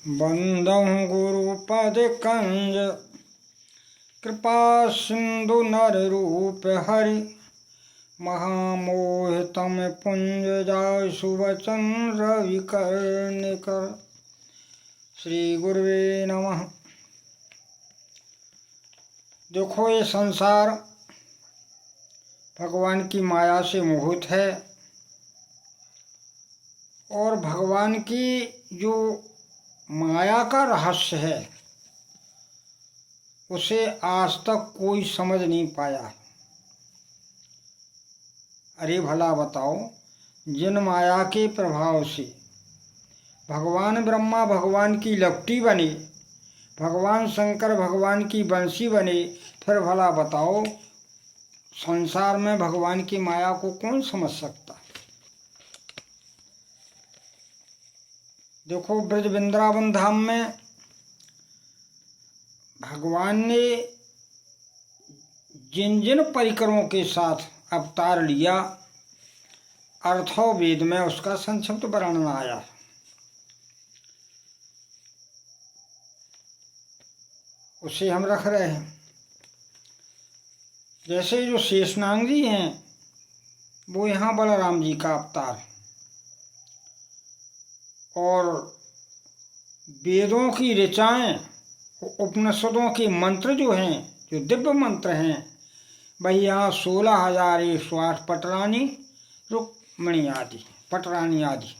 बंदहु गुरुपद कंज कृपा सिंधु नर रूप हरि महामोहितम पुंज जाय सुवचन रवि कर्णिकर। श्री गुरुवे नमः। देखो, ये संसार भगवान की माया से मोहित है और भगवान की जो माया का रहस्य है उसे आज तक कोई समझ नहीं पाया। अरे भला बताओ, जिन माया के प्रभाव से भगवान ब्रह्मा भगवान की लपटी बने, भगवान शंकर भगवान की बंसी बने, फिर भला बताओ संसार में भगवान की माया को कौन समझ सकता? देखो, ब्रज वृंदावन धाम में भगवान ने जिन जिन परिकरों के साथ अवतार लिया, अर्थो वेद में उसका संक्षिप्त वर्णन आया। उसे हम रख रहे हैं। जैसे जो शेषनाग जी हैं वो यहाँ बलराम जी का अवतार, और वेदों की ऋचाएँ, उपनिषदों के मंत्र जो हैं, जो दिव्य मंत्र हैं, भाई यहाँ 16,108 पटरानी, रुक्मिणी आदि, पटरानी आदि,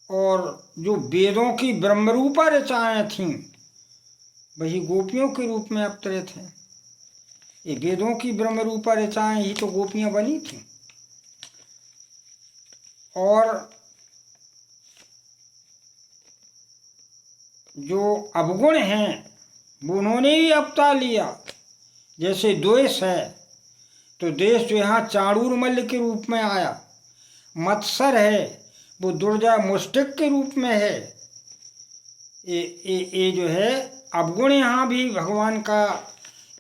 और जो वेदों की ब्रह्मरूपा ऋचाएँ थीं वही गोपियों के रूप में अवतरित हैं। ये वेदों की ब्रह्मरूपा ऋचाएँ ही तो गोपियाँ बनी थीं। और जो अवगुण हैं वो उन्होंने ही अवतार लिया। जैसे द्वेष है तो देश जो यहाँ चाणूर मल्ल के रूप में आया, मत्सर है वो दुर्जा मुष्टिक के रूप में है। ये जो है अवगुण यहाँ भी भगवान का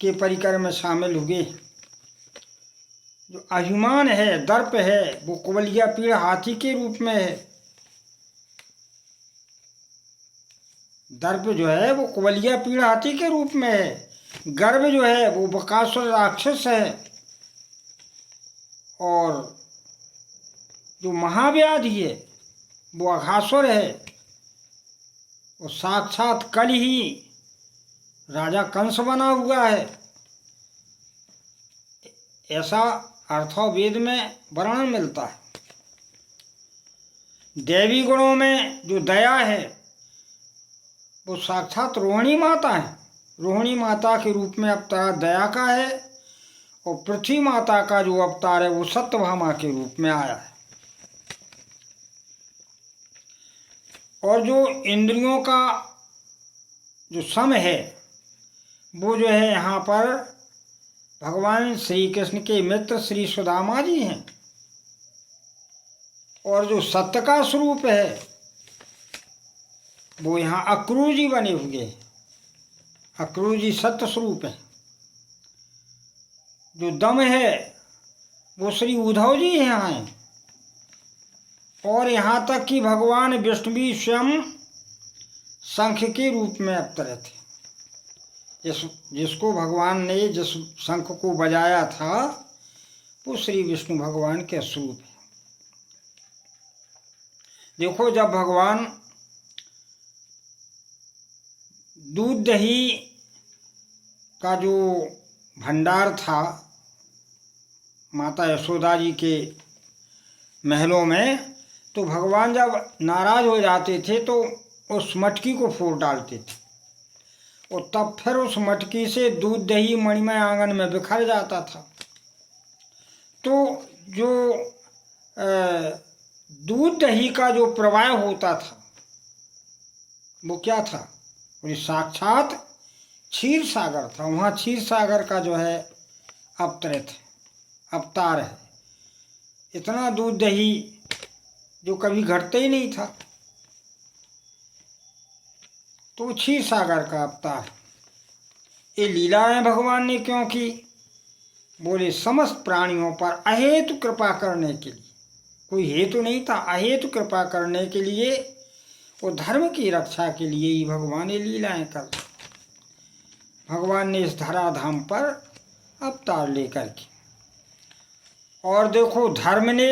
के परिकर में शामिल हुए। जो अभिमान है, दर्प है, वो कुबलिया पीड़ हाथी के रूप में है। दर्प जो है वो कुबलिया पीड़ हाथी के रूप में है। गर्व जो है वो बकासुर राक्षस है। और जो महाव्याधि है वो अघासुर है। वो साक्षात कल ही राजा कंस बना हुआ है। ऐसा अर्थवेद में वर्णन मिलता है। देवी गुणों में जो दया है वो साक्षात रोहिणी माता है। रोहिणी माता के रूप में अवतार दया का है, और पृथ्वी माता का जो अवतार है वो सत्यभामा के रूप में आया है। और जो इंद्रियों का जो सम है वो जो है यहाँ पर भगवान श्री कृष्ण के मित्र श्री सुदामा जी हैं। और जो सत्य का स्वरूप है वो यहाँ अक्रूर जी बने हुए हैं। अक्रूर जी सत्य स्वरूप है। जो दम है वो श्री उद्धव जी यहाँ हैं। और यहाँ तक कि भगवान विष्णु भी स्वयं शंख के रूप में अवतरे थे। जिसको भगवान ने जिस शंख को बजाया था वो श्री विष्णु भगवान के स्वरूप है। देखो, जब भगवान दूध दही का जो भंडार था माता यशोदा जी के महलों में, तो भगवान जब नाराज हो जाते थे तो उस मटकी को फोड़ डालते थे, और तब फिर उस मटकी से दूध दही मणिमय आंगन में बिखर जाता था। तो जो दूध दही का जो प्रवाह होता था वो क्या था? वो साक्षात क्षीर सागर था। वहाँ क्षीर सागर का जो है अवतरित अवतार है। इतना दूध दही जो कभी घटता ही नहीं था, तो क्षीर सागर का अवतार। ये लीलाएं भगवान ने क्यों की? बोले समस्त प्राणियों पर अहेतु कृपा करने के लिए। कोई हेतु नहीं था, अहेतु कृपा करने के लिए वो धर्म की रक्षा के लिए ही भगवान ये लीलाएं कर। भगवान ने इस धराधाम पर अवतार लेकर के, और देखो धर्म ने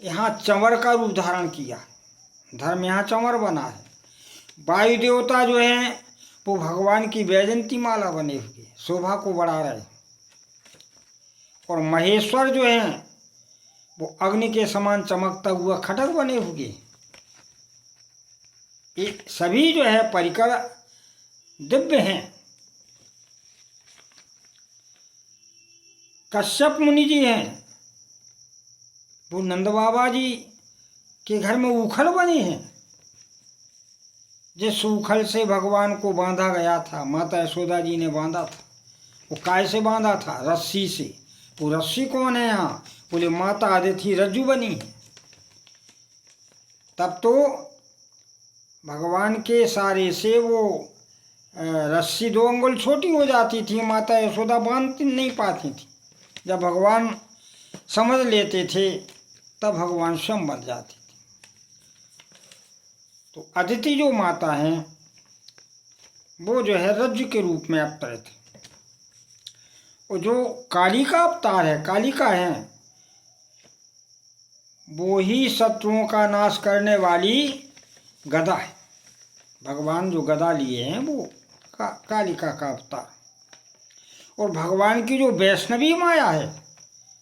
यहाँ चंवर का रूप धारण किया। धर्म यहाँ चंवर बना है। वायु देवता जो हैं वो भगवान की वैजंती माला बने हुए शोभा को बढ़ा रहे, और महेश्वर जो हैं वो अग्नि के समान चमकता हुआ खड्ग बने हुए। ये सभी जो है परिकर दिव्य हैं। कश्यप मुनि जी हैं, वो नंद बाबा जी के घर में उखल बने हैं। जिस उखल से भगवान को बांधा गया था, माता यशोदा जी ने बांधा था, वो काय से बांधा था? रस्सी से। वो रस्सी कौन है यहाँ? बोले माता आदिति रज्जु बनी है। तब तो भगवान के सारे से वो रस्सी 2 अंगुल छोटी हो जाती थी, माता यशोदा बांध नहीं पाती थी। जब भगवान समझ लेते थे तब भगवान स्वयं बन जाते थे। तो अदिति जो माता हैं वो जो है रज्जु के रूप में अवतरित है। और जो कालिका अवतार है, कालिका है, वो ही शत्रुओं का नाश करने वाली गदा है। भगवान जो गदा लिए हैं वो कालिका का अवतार। और भगवान की जो वैष्णवी माया है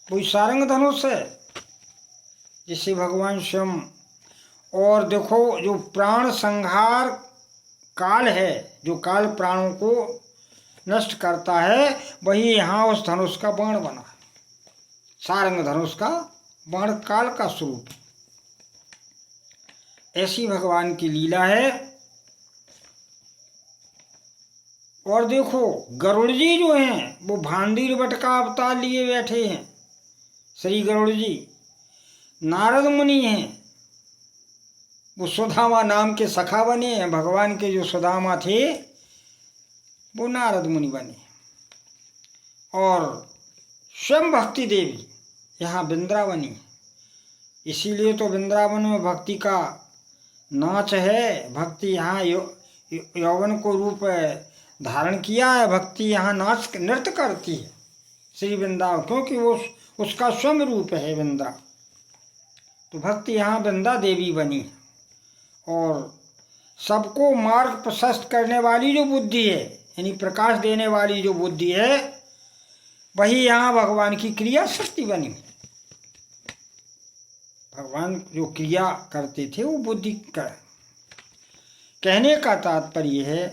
वो सारंग धनुष है, जिसे भगवान स्वयं। और देखो जो प्राण संहार काल है, जो काल प्राणों को नष्ट करता है, वही यहाँ उस धनुष का बाण बना है। सारंग धनुष का बाण काल का स्वरूप। ऐसी भगवान की लीला है। और देखो गरुड़ जी जो हैं वो भांडीर बट का अवतार लिए बैठे हैं। श्री गरुड़ जी नारद मुनि हैं, वो सुदामा नाम के सखा बने हैं। भगवान के जो सुदामा थे वो नारद मुनि बने। और स्वयं भक्ति देवी यहाँ वृंदावनी है। इसीलिए तो वृंदावन में भक्ति का नाच है। भक्ति यहाँ यौवन को रूप धारण किया है। भक्ति यहाँ नाच नृत्य करती है श्री वृंदावन, क्योंकि वो उसका स्वयं रूप है वृंदा। तो भक्ति यहाँ वृंदा देवी बनी है। और सबको मार्ग प्रशस्त करने वाली जो बुद्धि है, यानी प्रकाश देने वाली जो बुद्धि है, वही यहाँ भगवान की क्रिया शक्ति बनी। भगवान जो क्रिया करते थे वो बुद्धि कर। कहने का तात्पर्य है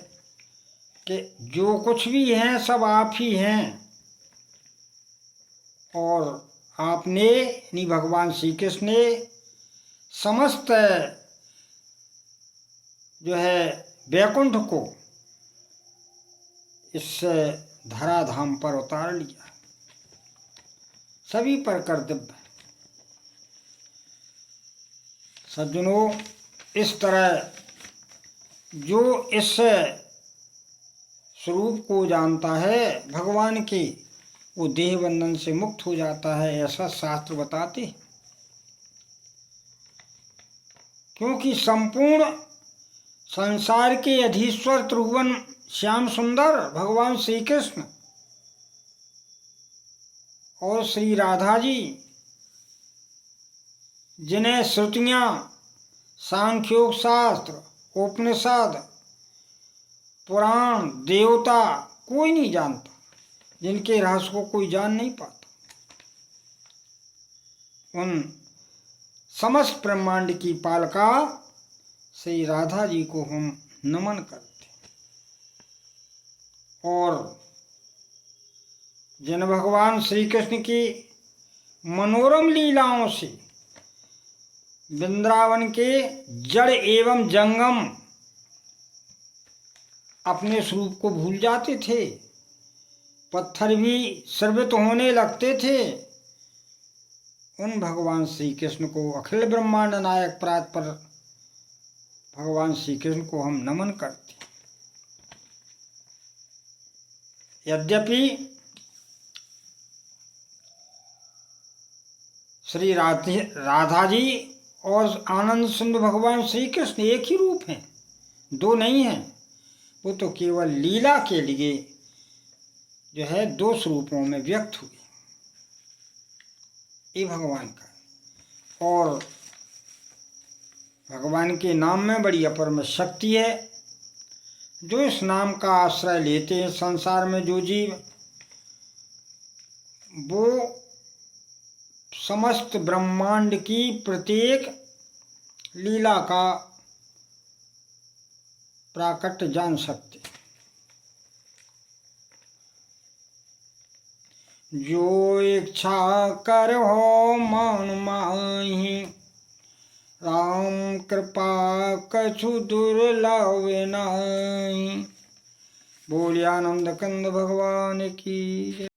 कि जो कुछ भी हैं सब आप ही हैं। और आपने यानी भगवान श्री कृष्ण ने समस्त जो है वैकुंठ को इस धराधाम पर उतार लिया। सभी पर कर्तव्य। सज्जनों, इस तरह जो इस स्वरूप को जानता है भगवान के, वो देह बंधन से मुक्त हो जाता है, ऐसा शास्त्र बताते। क्योंकि संपूर्ण संसार के अधीश्वर त्रिभुवन श्याम सुंदर भगवान श्री कृष्ण और श्री राधा जी, जिन्हें श्रुतियाँ, सांख्योग शास्त्र, उपनिषद, पुराण, देवता कोई नहीं जानता, जिनके रहस्य को कोई जान नहीं पाता, उन समस्त ब्रह्मांड की पालका श्री राधा जी को हम नमन करते। और जिन भगवान श्री कृष्ण की मनोरम लीलाओं से वृंदावन के जड़ एवं जंगम अपने स्वरूप को भूल जाते थे, पत्थर भी सर्वित होने लगते थे, उन भगवान श्री कृष्ण को, अखिल ब्रह्मांड नायक परात्पर भगवान श्री कृष्ण को हम नमन करते। यद्यपि श्री राधा जी और आनंद सिंधु भगवान श्री कृष्ण एक ही रूप हैं, दो नहीं हैं। वो तो केवल लीला के लिए जो है दो स्वरूपों में व्यक्त हुए, ये भगवान का। और भगवान के नाम में बड़ी अपरम शक्ति है। जो इस नाम का आश्रय लेते हैं संसार में जो जीव, वो समस्त ब्रह्मांड की प्रत्येक लीला का प्राकट्य जान सकते। जो इच्छा कर हो मन माहि, राम कृपा कछु दुर्लभ नहीं। बोलिए आनंद कंद भगवान की।